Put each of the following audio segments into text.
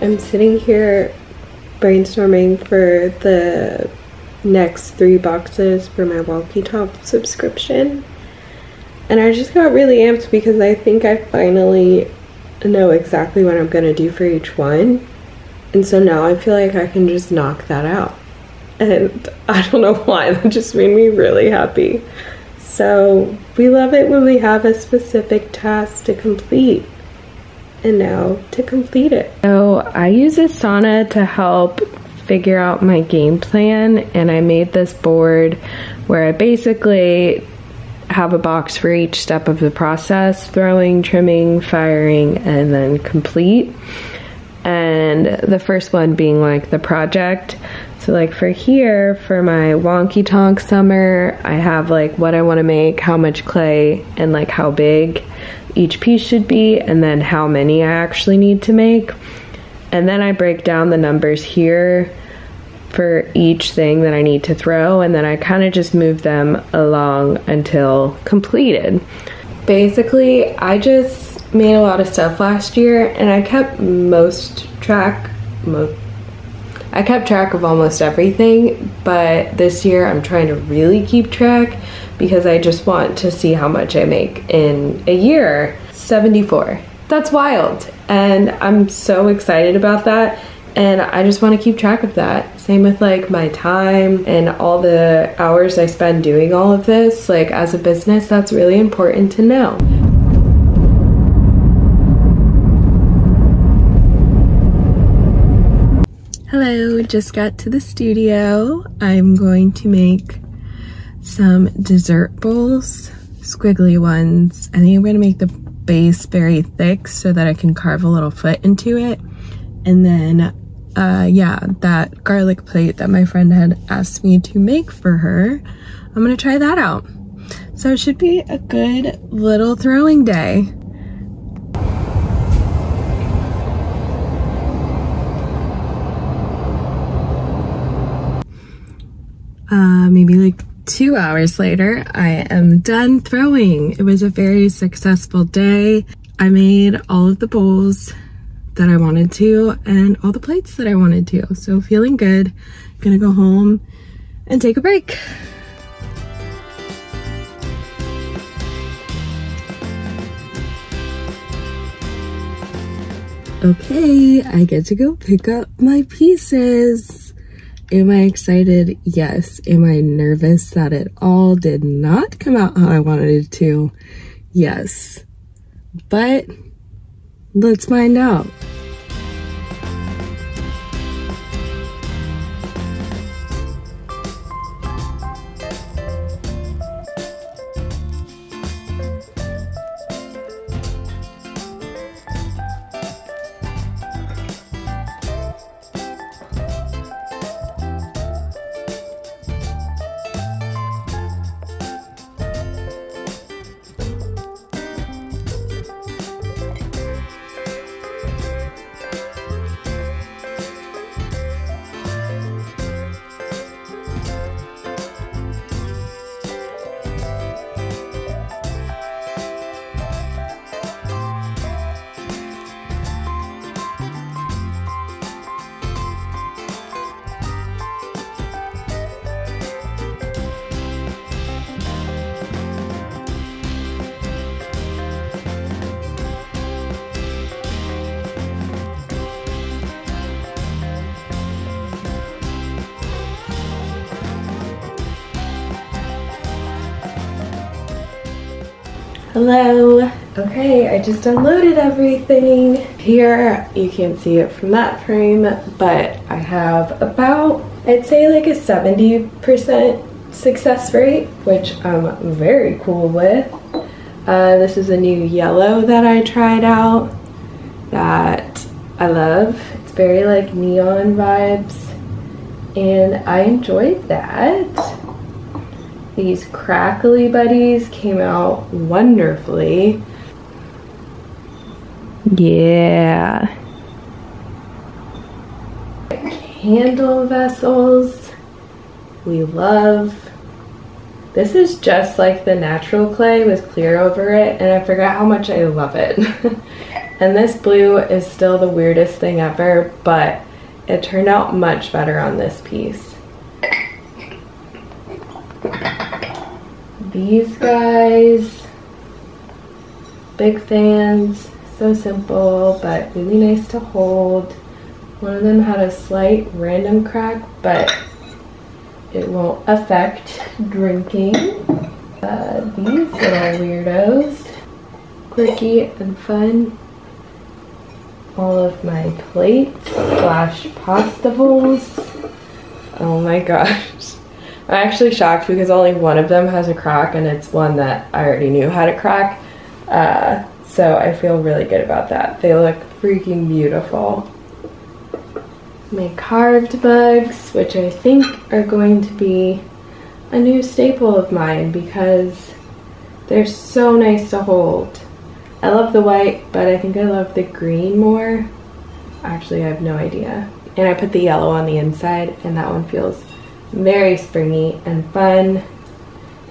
I'm sitting here brainstorming for the next 3 boxes for my walkie-talkie subscription. And I just got really amped because I think I finally know exactly what I'm gonna do for each one. And so now I feel like I can just knock that out. And I don't know why, that just made me really happy. So we love it when we have a specific task to complete. And now to complete it. So I use Asana to help figure out my game plan, and I made this board where I basically have a box for each step of the process: throwing, trimming, firing, and then complete. And the first one being like the project. So like for here, for my wonky tonk summer, I have like what I want to make, how much clay, and like how big each piece should be, and then how many I actually need to make. And then I break down the numbers here for each thing that I need to throw, and then I kind of just move them along until completed. Basically, I just made a lot of stuff last year, and I kept track of almost everything, but this year I'm trying to really keep track because I just want to see how much I make in a year. 74. That's wild, and I'm so excited about that, and I just want to keep track of that. Same with like my time and all the hours I spend doing all of this. Like as a business, that's really important to know. Hello, just got to the studio. I'm going to make some dessert bowls, squiggly ones. I think I'm gonna make the base very thick so that I can carve a little foot into it. And then, yeah, that garlic plate that my friend had asked me to make for her, I'm gonna try that out. So it should be a good little throwing day. Maybe like 2 hours later, I am done throwing. It was a very successful day. I made all of the bowls that I wanted to and all the plates that I wanted to. So feeling good. I'm gonna go home and take a break. Okay, I get to go pick up my pieces. Am I excited? Yes. Am I nervous that it all did not come out how I wanted it to? Yes. But let's find out. Hello. Okay, I just unloaded everything. Here, you can't see it from that frame, but I have about, I'd say like a 70% success rate, which I'm very cool with. This is a new yellow that I tried out that I love. It's very like neon vibes, and I enjoyed that. These crackly buddies came out wonderfully. Yeah. Candle vessels, we love. This is just like the natural clay with clear over it, and I forgot how much I love it. And this blue is still the weirdest thing ever, but it turned out much better on this piece. These guys, big fans, so simple, but really nice to hold. One of them had a slight random crack, but it won't affect drinking. These little weirdos, quirky and fun. All of my plates slash pasta bowls. Oh my gosh. I'm actually shocked because only one of them has a crack, and it's one that I already knew had a crack. So I feel really good about that. They look freaking beautiful. My carved mugs, which I think are going to be a new staple of mine because they're so nice to hold. I love the white, but I think I love the green more. Actually, I have no idea. And I put the yellow on the inside, and that one feels very springy and fun.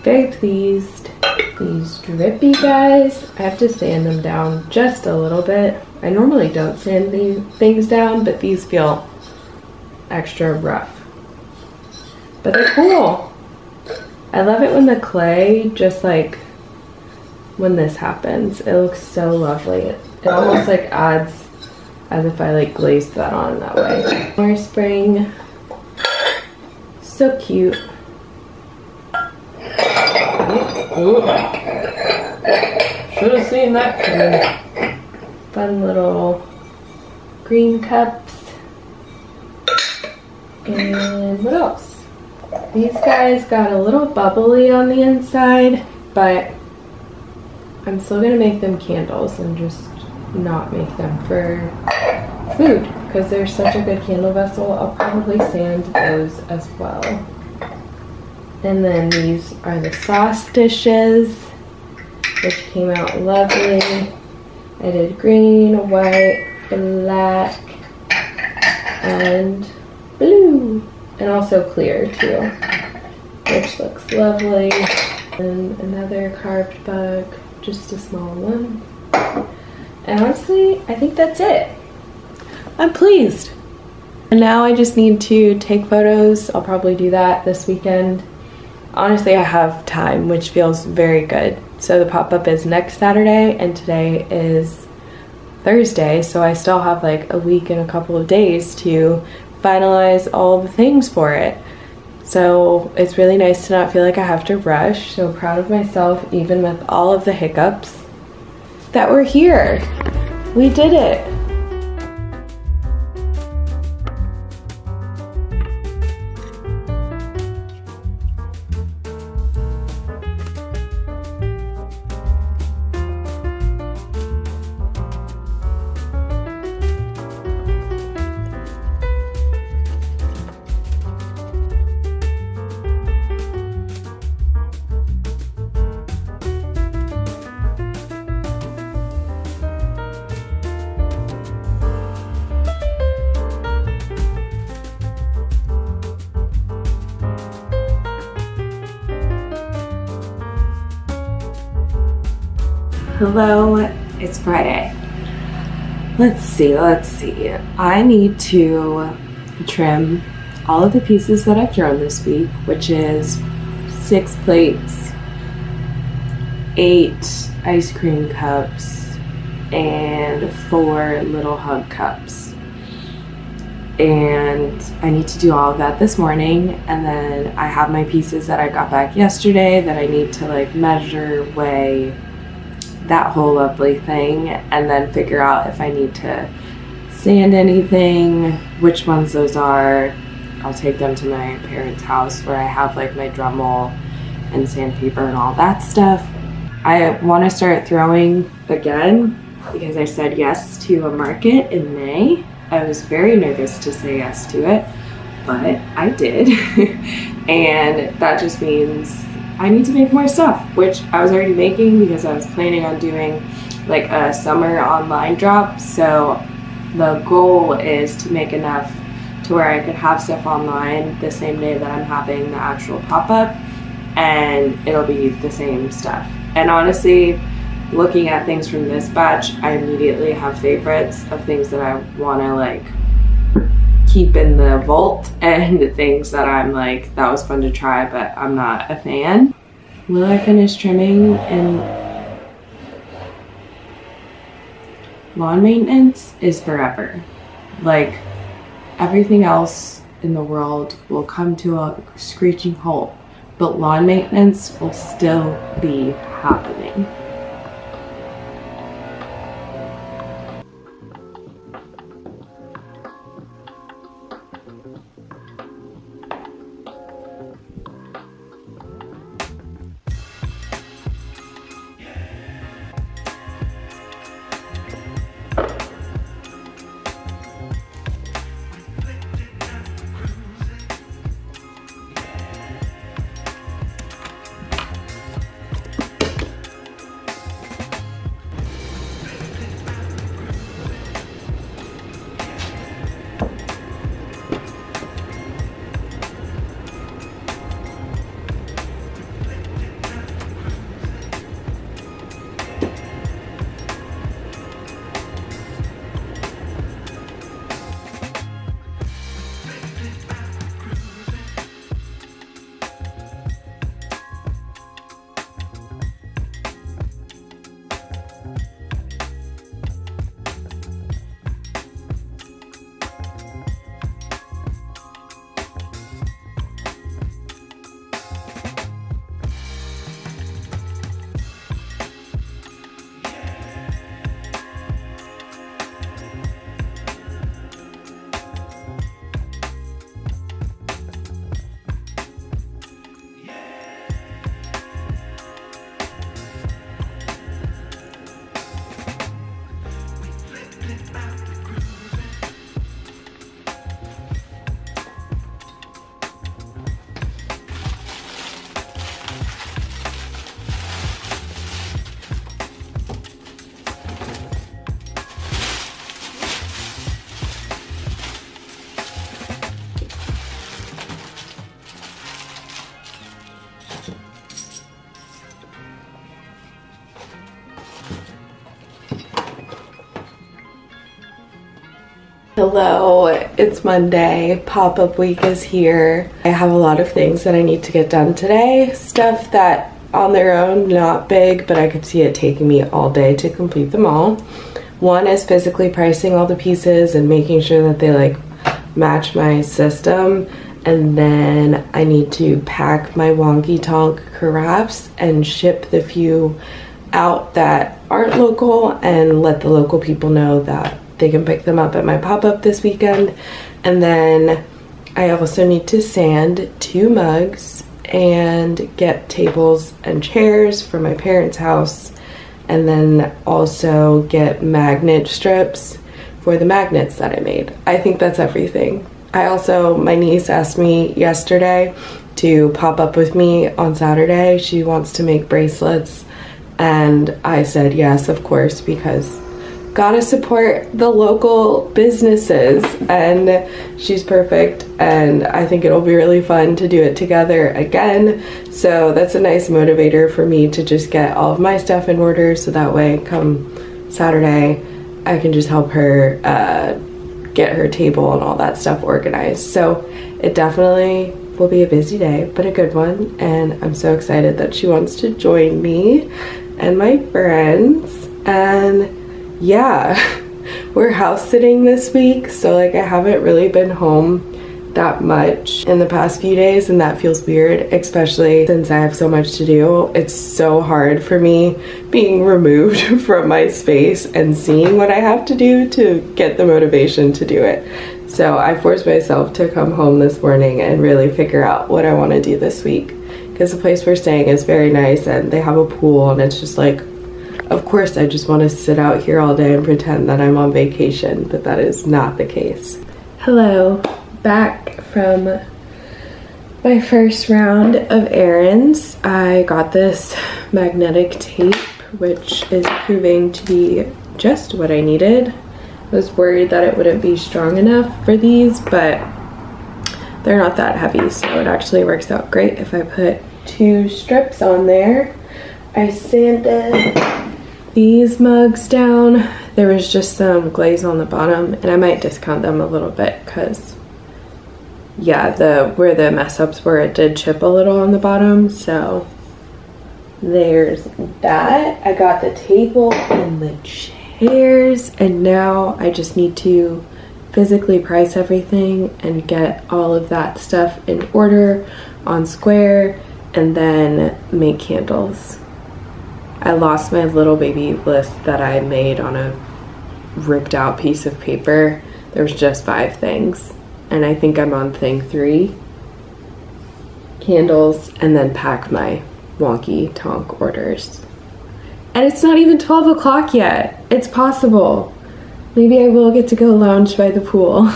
Very pleased. These drippy guys, I have to sand them down just a little bit. I normally don't sand these things down, but these feel extra rough. But they're cool. I love it when the clay, just like when this happens, it looks so lovely. It almost like adds as if I like glazed that on that way. More spring. So cute. Should have seen that coming. Fun little green cups. And what else? These guys got a little bubbly on the inside, but I'm still gonna make them candles and just not make them for food because they're such a good candle vessel. I'll probably sand those as well. And then these are the sauce dishes, which came out lovely. I did green, white, black, and blue, and also clear too, which looks lovely. And another carved bug, just a small one. And honestly, I think that's it. I'm pleased. And now I just need to take photos. I'll probably do that this weekend. Honestly, I have time, which feels very good. So the pop-up is next Saturday, and today is Thursday, so I still have like a week and a couple of days to finalize all the things for it. So it's really nice to not feel like I have to rush. So proud of myself, even with all of the hiccups, that we're here. We did it. Hello, it's Friday. Let's see. I need to trim all of the pieces that I've thrown this week, which is 6 plates, 8 ice cream cups, and 4 little hug cups. And I need to do all of that this morning, and then I have my pieces that I got back yesterday that I need to like measure, weigh, that whole lovely thing, and then figure out if I need to sand anything, which ones those are. I'll take them to my parents' house where I have like my Dremel and sandpaper and all that stuff. I want to start throwing again because I said yes to a market in May. I was very nervous to say yes to it, but I did. And that just means I need to make more stuff, which I was already making because I was planning on doing like a summer online drop. So the goal is to make enough to where I could have stuff online the same day that I'm having the actual pop-up. and it'll be the same stuff. And honestly, looking at things from this batch, I immediately have favorites of things that I want to like keep in the vault, and things that I'm like, that was fun to try, but I'm not a fan. Will I finish trimming? And lawn maintenance is forever. Like, everything else in the world will come to a screeching halt, but lawn maintenance will still be happening. Hello, it's Monday. Pop-up week is here. I have a lot of things that I need to get done today. Stuff that on their own, not big, but I could see it taking me all day to complete them all. One is physically pricing all the pieces and making sure that they like match my system. And then I need to pack my wonky tonk carafes and ship the few out that aren't local and let the local people know that they can pick them up at my pop-up this weekend. And then I also need to sand 2 mugs and get tables and chairs for my parents' house, and then also get magnet strips for the magnets that I made. I think that's everything. My niece asked me yesterday to pop up with me on Saturday. She wants to make bracelets, and I said yes, of course, because gotta support the local businesses, and she's perfect, and I think it'll be really fun to do it together again. So that's a nice motivator for me to just get all of my stuff in order, so that way come Saturday I can just help her get her table and all that stuff organized. So it definitely will be a busy day, but a good one, and I'm so excited that she wants to join me and my friends. And yeah, we're house sitting this week, so like I haven't really been home that much in the past few days, and that feels weird, especially since I have so much to do. It's so hard for me being removed from my space and seeing what I have to do to get the motivation to do it. So I forced myself to come home this morning and really figure out what I want to do this week, because the place we're staying is very nice and they have a pool, and it's just like, of course I just want to sit out here all day and pretend that I'm on vacation, but that is not the case. Hello, back from my first round of errands. I got this magnetic tape, which is proving to be just what I needed. I was worried that it wouldn't be strong enough for these, but they're not that heavy, so it actually works out great if I put 2 strips on there. I sanded these mugs down. There was just some glaze on the bottom, and I might discount them a little bit because, yeah, where the mess ups were, it did chip a little on the bottom. So there's that. I got the table and the chairs, and now I just need to physically price everything and get all of that stuff in order on Square, and then make candles. I lost my little baby list that I made on a ripped out piece of paper. There was just 5 things, and I think I'm on thing 3. Candles, and then pack my wonky tonk orders. And it's not even 12 o'clock yet. It's possible. Maybe I will get to go lounge by the pool.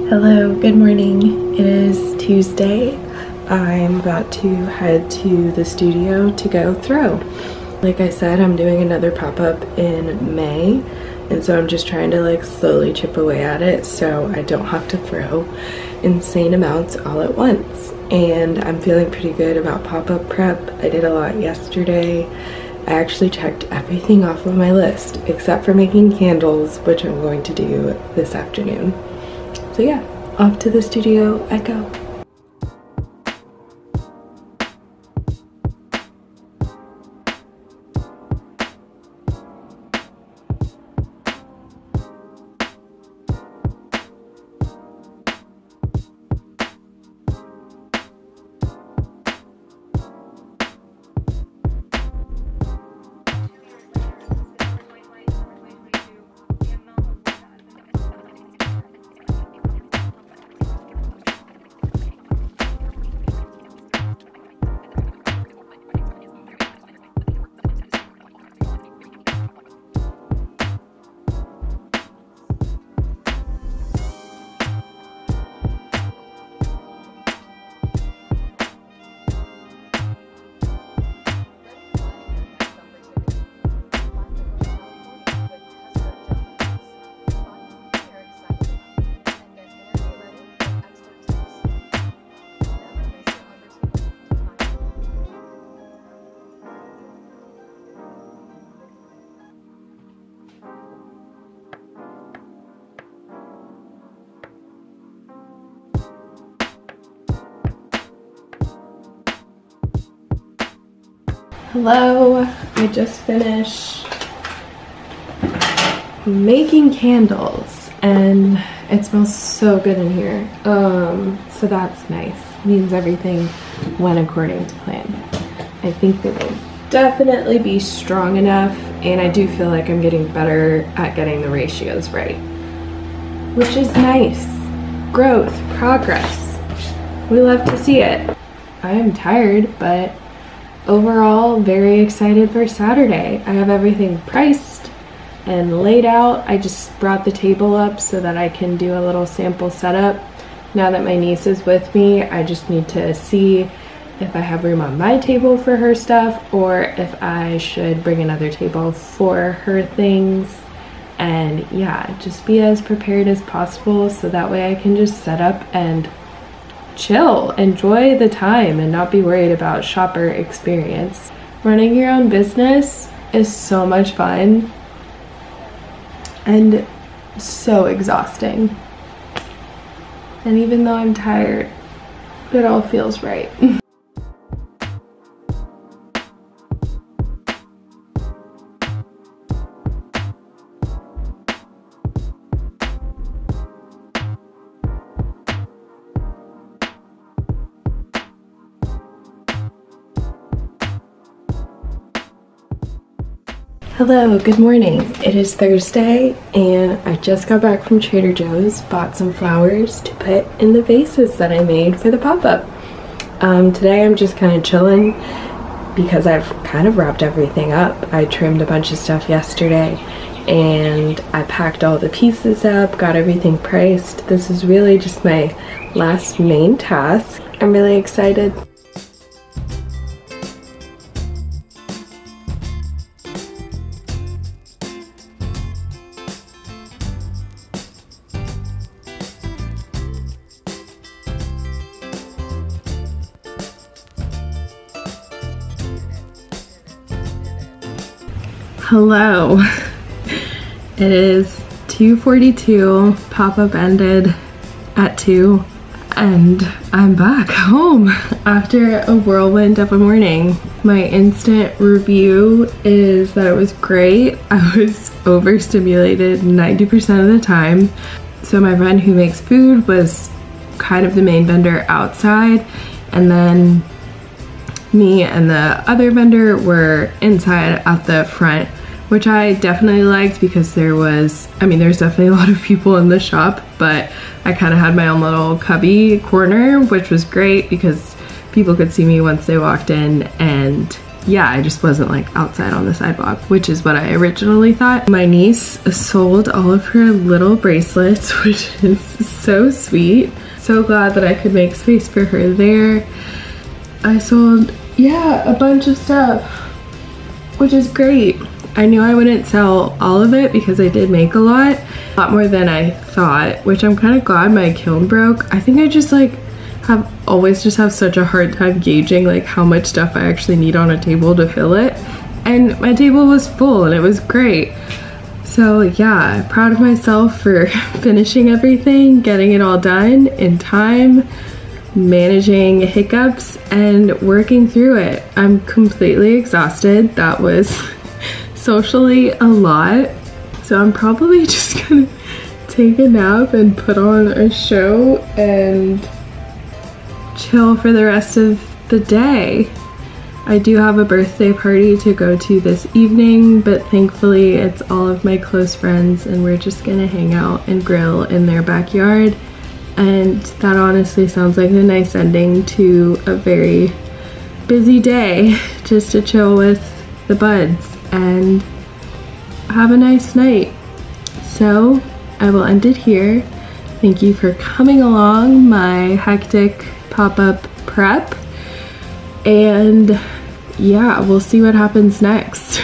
Hello, good morning. It is Tuesday. I'm about to head to the studio to go throw. Like I said, I'm doing another pop-up in May, and so I'm just trying to like slowly chip away at it so I don't have to throw insane amounts all at once. And I'm feeling pretty good about pop-up prep. I did a lot yesterday. I actually checked everything off of my list except for making candles, which I'm going to do this afternoon. So yeah, off to the studio I go. Hello, I just finished making candles and it smells so good in here. So that's nice. Means everything went according to plan. I think they will definitely be strong enough, and I do feel like I'm getting better at getting the ratios right, which is nice. Growth, progress. We love to see it. I am tired, but overall very excited for Saturday. I have everything priced and laid out. I just brought the table up so that I can do a little sample setup. Now that my niece is with me, I just need to see if I have room on my table for her stuff or if I should bring another table for her things. And yeah, just be as prepared as possible so that way I can just set up and chill, enjoy the time, and not be worried about shopper experience. Running your own business is so much fun and so exhausting. And even though I'm tired, it all feels right. Hello, good morning. It is Thursday and I just got back from Trader Joe's, bought some flowers to put in the vases that I made for the pop-up. Today I'm just kind of chilling because I've kind of wrapped everything up. I trimmed a bunch of stuff yesterday and I packed all the pieces up, got everything priced. This is really just my last main task. I'm really excited. Hello, it is 2:42, pop-up ended at 2, and I'm back home after a whirlwind of a morning. My instant review is that it was great. I was overstimulated 90% of the time. So my friend who makes food was kind of the main vendor outside, and then me and the other vendor were inside at the front, which I definitely liked because there's definitely a lot of people in the shop, but I kind of had my own little cubby corner, which was great because people could see me once they walked in, and yeah, I just wasn't like outside on the sidewalk, which is what I originally thought. My niece sold all of her little bracelets, which is so sweet. So glad that I could make space for her there. I sold, yeah, a bunch of stuff, which is great. I knew I wouldn't sell all of it because I did make a lot more than I thought, which I'm kind of glad my kiln broke. I think I just like always have such a hard time gauging like how much stuff I actually need on a table to fill it. And my table was full and it was great. So yeah, proud of myself for finishing everything, getting it all done in time, managing hiccups and working through it. I'm completely exhausted. That was socially a lot, so I'm probably just gonna take a nap and put on a show and chill for the rest of the day. I do have a birthday party to go to this evening, but thankfully it's all of my close friends and we're just gonna hang out and grill in their backyard, and that honestly sounds like a nice ending to a very busy day, just to chill with the buds and have a nice night. So I will end it here. Thank you for coming along my hectic pop-up prep, and yeah, we'll see what happens next.